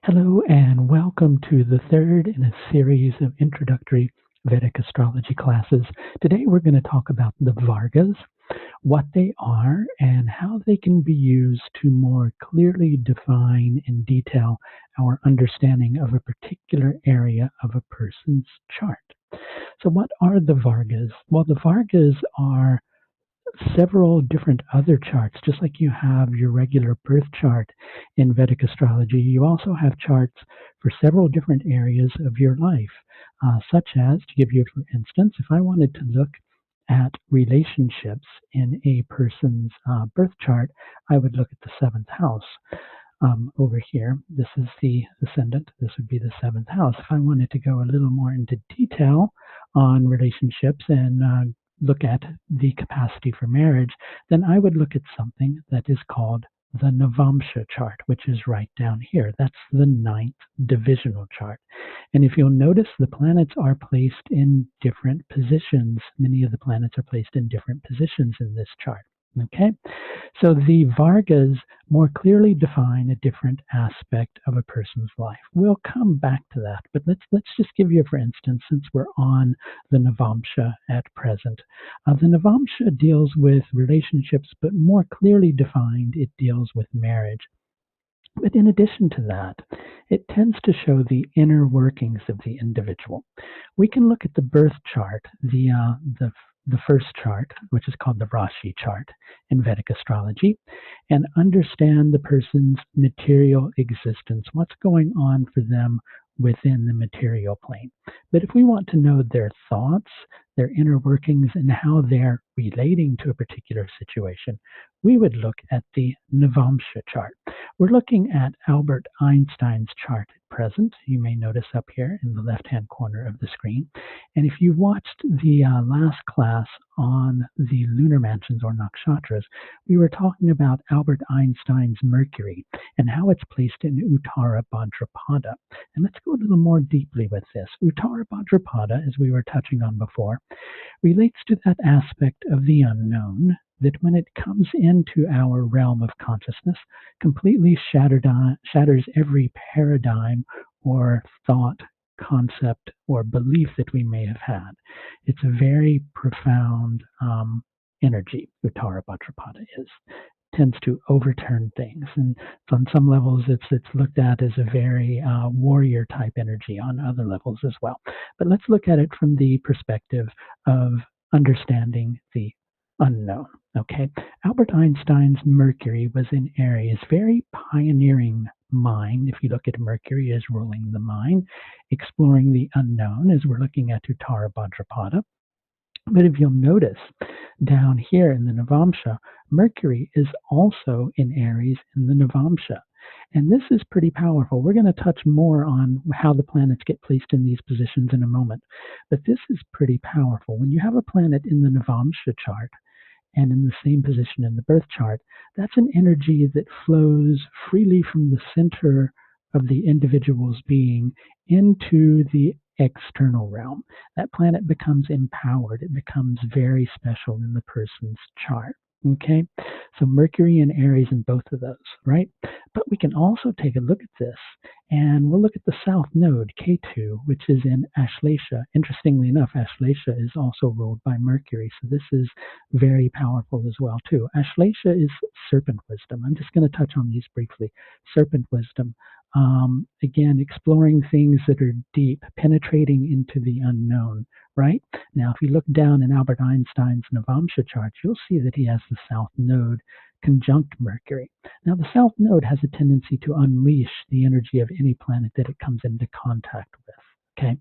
Hello and welcome to the third in a series of introductory Vedic astrology classes. Today we're going to talk about the Vargas, what they are, and how they can be used to more clearly define and detail our understanding of a particular area of a person's chart. So what are the Vargas? Well, the Vargas are several different other charts, just like you have your regular birth chart in Vedic astrology. You also have charts for several different areas of your life, such as, to give you for instance, if I wanted to look at relationships in a person's birth chart, I would look at the seventh house. Over here, this is the ascendant. This would be the seventh house. If I wanted to go a little more into detail on relationships and look at the capacity for marriage, then I would look at something that is called the navamsha chart, which is right down here. That's the ninth divisional chart. And if you'll notice, the planets are placed in different positions. Many of the planets are placed in different positions in this chart. Okay, so the Vargas more clearly define a different aspect of a person's life. We'll come back to that, but let's just give you, for instance, since we're on the navamsha at present. The navamsha deals with relationships, but more clearly defined, it deals with marriage. But in addition to that, it tends to show the inner workings of the individual. We can look at the birth chart, the first chart, which is called the rasi chart in Vedic astrology, and understand the person's material existence, what's going on for them within the material plane. But if we want to know their thoughts, their inner workings, and how they're relating to a particular situation, we would look at the navamsha chart. We're looking at Albert Einstein's chart at present. You may notice up here in the left-hand corner of the screen. And if you watched the last class on the lunar mansions or nakshatras, we were talking about Albert Einstein's Mercury and how it's placed in Uttara Bhadrapada. And let's go a little more deeply with this. Uttara Bhadrapada, as we were touching on before, relates to that aspect of the unknown that when it comes into our realm of consciousness, completely shatters every paradigm or thought, concept, or belief that we may have had. It's a very profound energy, Uttara Bhadrapada is. Tends to overturn things, and so on some levels it's looked at as a very warrior type energy, on other levels as well. But let's look at it from the perspective of understanding the unknown. Okay, Albert Einstein's Mercury was in Aries, very pioneering mind. If you look at Mercury as ruling the mind, exploring the unknown as we're looking at Uttara Bhadrapada. But if you'll notice down here in the navamsha, Mercury is also in Aries in the navamsha. And this is pretty powerful. We're going to touch more on how the planets get placed in these positions in a moment. But this is pretty powerful. When you have a planet in the navamsha chart and in the same position in the birth chart, that's an energy that flows freely from the center of the individual's being into the external realm. That planet becomes empowered. It becomes very special in the person's chart. Okay, so Mercury and Aries in both of those, right? But we can also take a look at this, and we'll look at the south node, Ketu, which is in Ashleisha. Interestingly enough, Ashleisha is also ruled by Mercury, so this is very powerful as well, too. Ashleisha is serpent wisdom. I'm just going to touch on these briefly. Serpent wisdom. Again, exploring things that are deep, penetrating into the unknown, right? Now, if you look down in Albert Einstein's navamsha chart, you'll see that he has the south node conjunct Mercury. Now, the south node has a tendency to unleash the energy of any planet that it comes into contact with. Okay,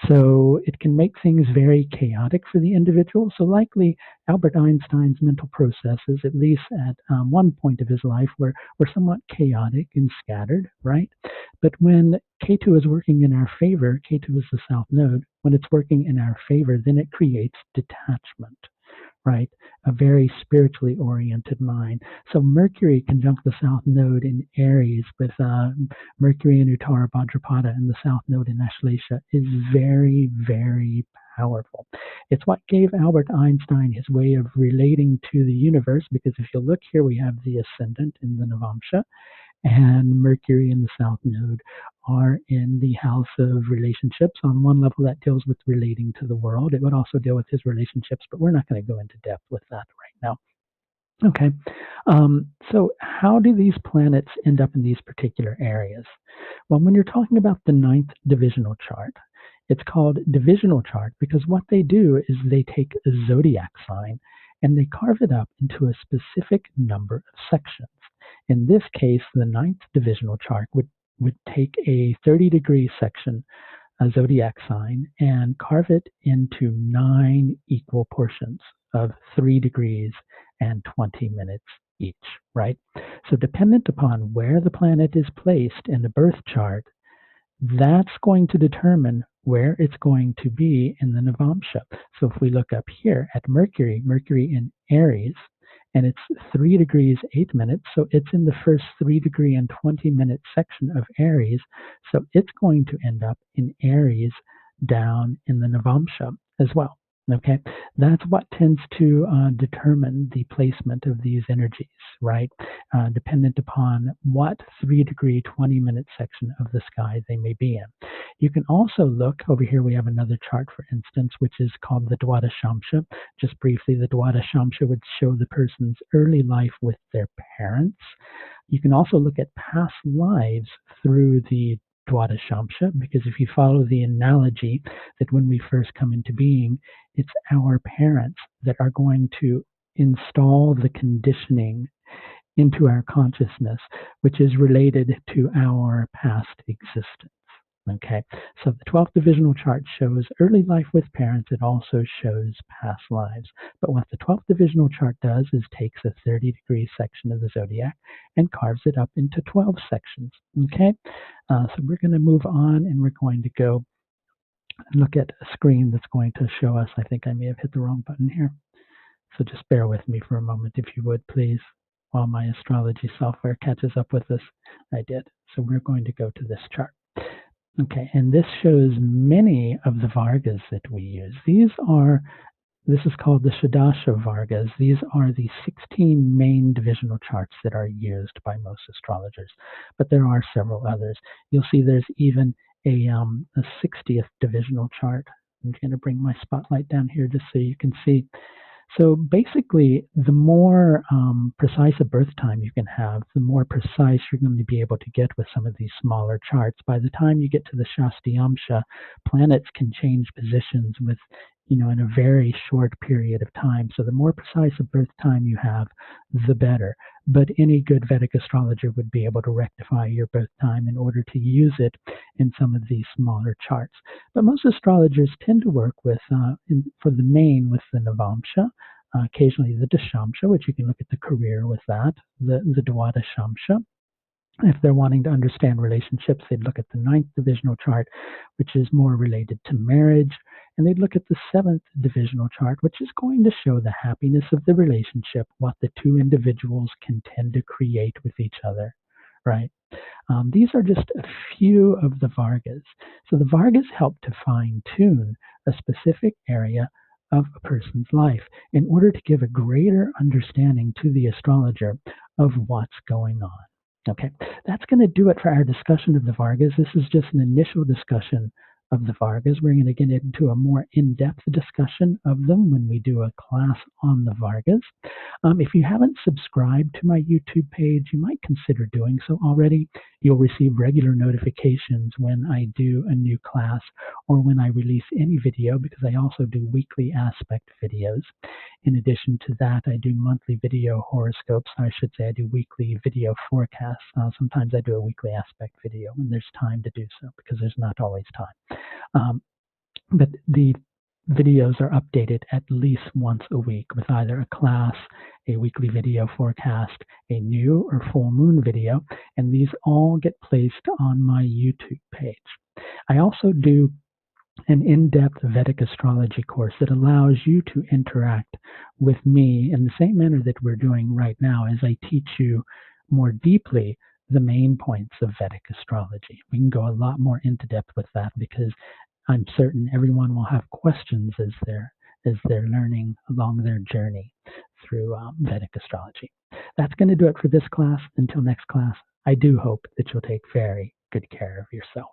so it can make things very chaotic for the individual. So likely Albert Einstein's mental processes, at least at one point of his life, were somewhat chaotic and scattered, right? But when Ketu is working in our favor, Ketu is the south node, when it's working in our favor, then it creates detachment, right? A very spiritually oriented mind. So Mercury conjunct the south node in Aries with Mercury in Uttara Bhadrapada and the south node in Ashleisha is very, very powerful. It's what gave Albert Einstein his way of relating to the universe, because if you look here, we have the ascendant in the navamsha, and Mercury in the South Node are in the house of relationships. On one level, that deals with relating to the world. It would also deal with his relationships, but we're not going to go into depth with that right now. Okay, so how do these planets end up in these particular areas? Well, when you're talking about the ninth divisional chart, it's called divisional chart because what they do is they take a zodiac sign and they carve it up into a specific number of sections. In this case, the ninth divisional chart would take a 30-degree section, a zodiac sign, and carve it into 9 equal portions of 3 degrees and 20 minutes each, right? So dependent upon where the planet is placed in the birth chart, that's going to determine where it's going to be in the navamsha. So if we look up here at Mercury in Aries, and it's 3 degrees 8 minutes, so it's in the first 3 degree and 20 minute section of Aries, so it's going to end up in Aries down in the navamsha as well. Okay, that's what tends to determine the placement of these energies, right? Dependent upon what 3 degree 20 minute section of the sky they may be in. You can also look over here. We have another chart, for instance, which is called the Dwadashamsha. Just briefly, the Dwadashamsha would show the person's early life with their parents. You can also look at past lives through the Dwadashamsha, because if you follow the analogy that when we first come into being, it's our parents that are going to install the conditioning into our consciousness, which is related to our past existence. Okay, so the 12th divisional chart shows early life with parents. It also shows past lives. But what the 12th divisional chart does is takes a 30-degree section of the zodiac and carves it up into 12 sections. Okay, so we're going to move on and we're going to go and look at a screen that's going to show us. I think I may have hit the wrong button here. So just bear with me for a moment, if you would, please, while my astrology software catches up with us. I did. So we're going to go to this chart. Okay, and this shows many of the Vargas that we use. This is called the Ashadha Vargas. These are the 16 main divisional charts that are used by most astrologers, but there are several others. You'll see there's even a 60th divisional chart. I'm going to bring my spotlight down here just so you can see. So basically, the more precise a birth time you can have, the more precise you're going to be able to get with some of these smaller charts. By the time you get to the Shastiyamsha, planets can change positions with, in a very short period of time. So the more precise a birth time you have, the better. But any good Vedic astrologer would be able to rectify your birth time in order to use it in some of these smaller charts. But most astrologers tend to work with, for the main, with the navamsha, occasionally the dashamsha, which you can look at the career with that, the dwadashamsha. If they're wanting to understand relationships, they'd look at the ninth divisional chart, which is more related to marriage, and they'd look at the seventh divisional chart, which is going to show the happiness of the relationship, what the two individuals can tend to create with each other, right? These are just a few of the Vargas. So the Vargas help to fine-tune a specific area of a person's life in order to give a greater understanding to the astrologer of what's going on. Okay, that's going to do it for our discussion of the Vargas. This is just an initial discussion of the Vargas. We're going to get into a more in-depth discussion of them when we do a class on the Vargas. If you haven't subscribed to my YouTube page, you might consider doing so already. You'll receive regular notifications when I do a new class or when I release any video, because I also do weekly aspect videos. In addition to that, I do monthly video horoscopes. I should say I do weekly video forecasts. Sometimes I do a weekly aspect video when there's time to do so, because there's not always time. But the videos are updated at least once a week with either a class, a weekly video forecast, a new or full moon video, and these all get placed on my YouTube page. I also do an in-depth Vedic astrology course that allows you to interact with me in the same manner that we're doing right now, as I teach you more deeply the main points of Vedic astrology. We can go a lot more into depth with that, because I'm certain everyone will have questions as they're learning along their journey through Vedic astrology. That's going to do it for this class. Until next class, I do hope that you'll take very good care of yourself.